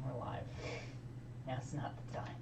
we're live. Now's not the time.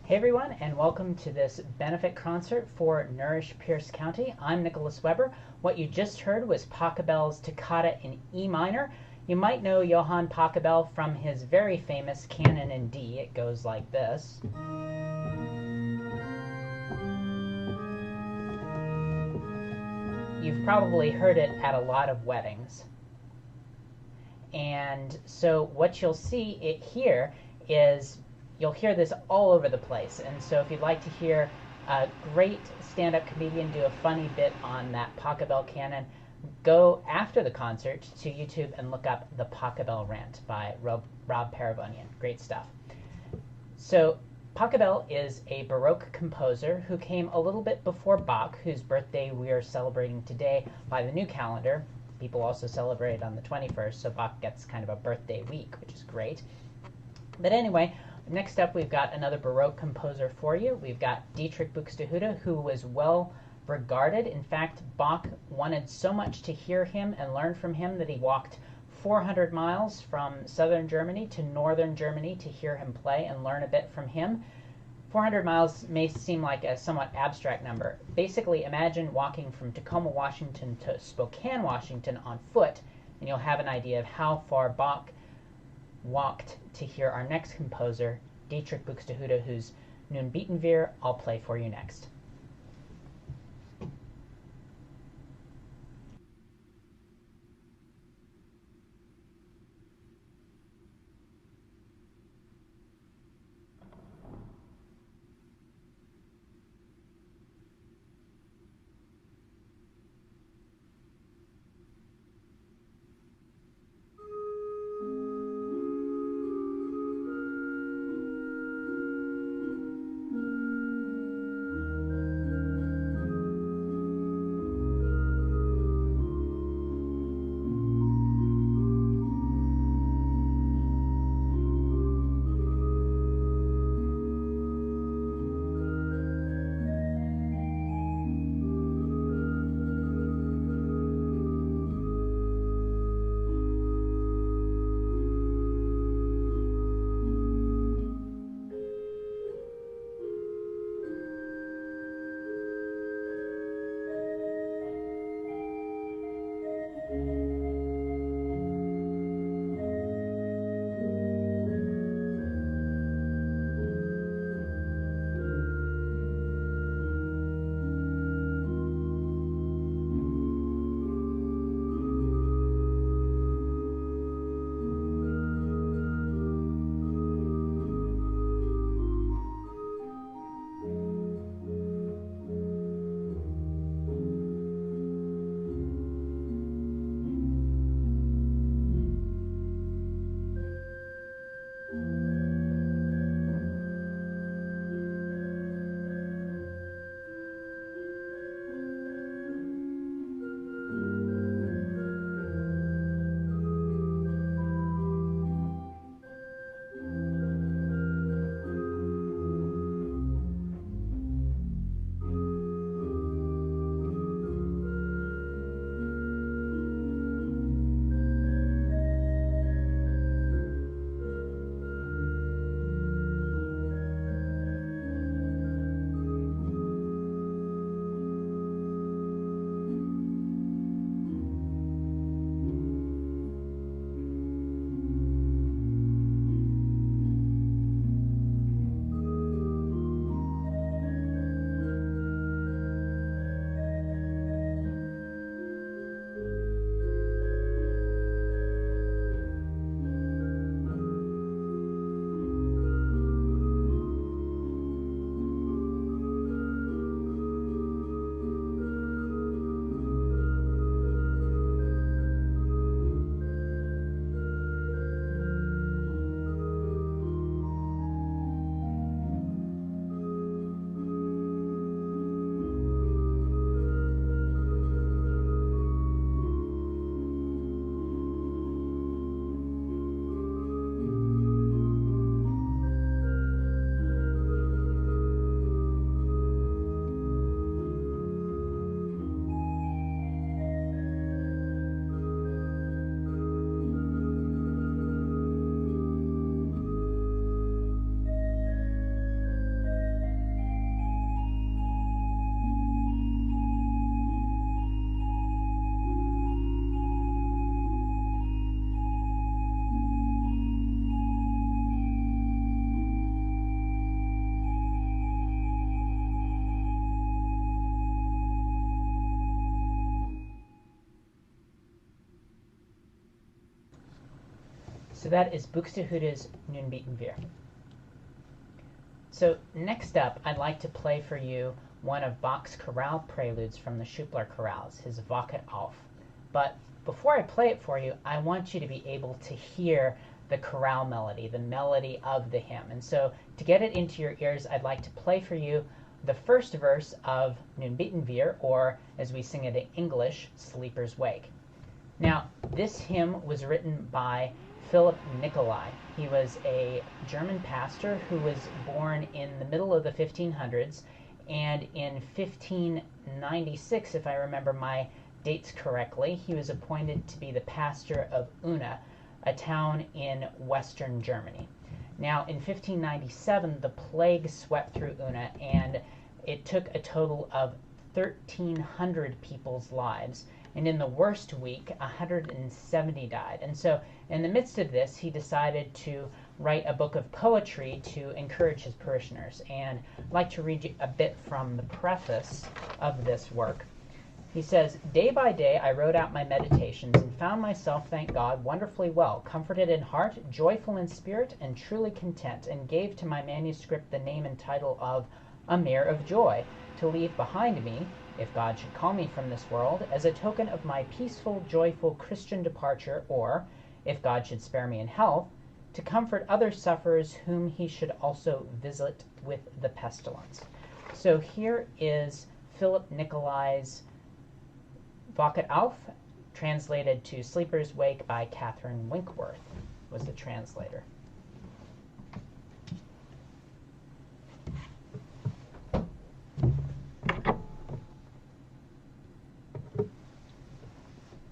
Hey everyone, and welcome to this benefit concert for Nourish Pierce County. I'm Nicholas Weber. What you just heard was Pachelbel's Toccata in E minor. You might know Johann Pachelbel from his very famous Canon in D. It goes like this. You've probably heard it at a lot of weddings. And so what you'll see it here is you'll hear this all over the place. And so if you'd like to hear a great stand-up comedian do a funny bit on that Pachelbel canon, go after the concert to YouTube and look up the Pachelbel Rant by Rob Paravonian. Great stuff. So Pachelbel is a Baroque composer who came a little bit before Bach, whose birthday we are celebrating today by the new calendar. People also celebrate on the 21st, so Bach gets kind of a birthday week, which is great. But anyway, next up we've got another Baroque composer for you. We've got Dietrich Buxtehude, who was well regarded. In fact, Bach wanted so much to hear him and learn from him that he walked 400 miles from southern Germany to northern Germany to hear him play and learn a bit from him. 400 miles may seem like a somewhat abstract number. Basically, imagine walking from Tacoma, Washington to Spokane, Washington on foot, and you'll have an idea of how far Bach walked to hear our next composer, Dietrich Buxtehude, whose Nun bieten wir I'll play for you next. So that is Buxtehude's Nun bieten wir. So next up, I'd like to play for you one of Bach's chorale preludes from the Schubler chorales, his Wachet auf. But before I play it for you, I want you to be able to hear the chorale melody, the melody of the hymn. And so to get it into your ears, I'd like to play for you the first verse of Nun bieten wir, or as we sing it in English, Sleeper's Wake. Now, this hymn was written by Philip Nicolai. He was a German pastor who was born in the middle of the 1500s, and in 1596, if I remember my dates correctly, he was appointed to be the pastor of Unna, a town in western Germany. Now, in 1597, the plague swept through Unna, and it took a total of 1,300 people's lives. And in the worst week, 170 died. And so, in the midst of this, he decided to write a book of poetry to encourage his parishioners. And I'd like to read you a bit from the preface of this work. He says, "Day by day I wrote out my meditations and found myself, thank God, wonderfully well, comforted in heart, joyful in spirit, and truly content, and gave to my manuscript the name and title of A Mere of Joy, to leave behind me, if God should call me from this world, as a token of my peaceful, joyful Christian departure, or, if God should spare me in health, to comfort other sufferers whom he should also visit with the pestilence." So here is Philip Nicolai's Wachet auf, translated to Sleeper's Wake by Catherine Winkworth, was the translator.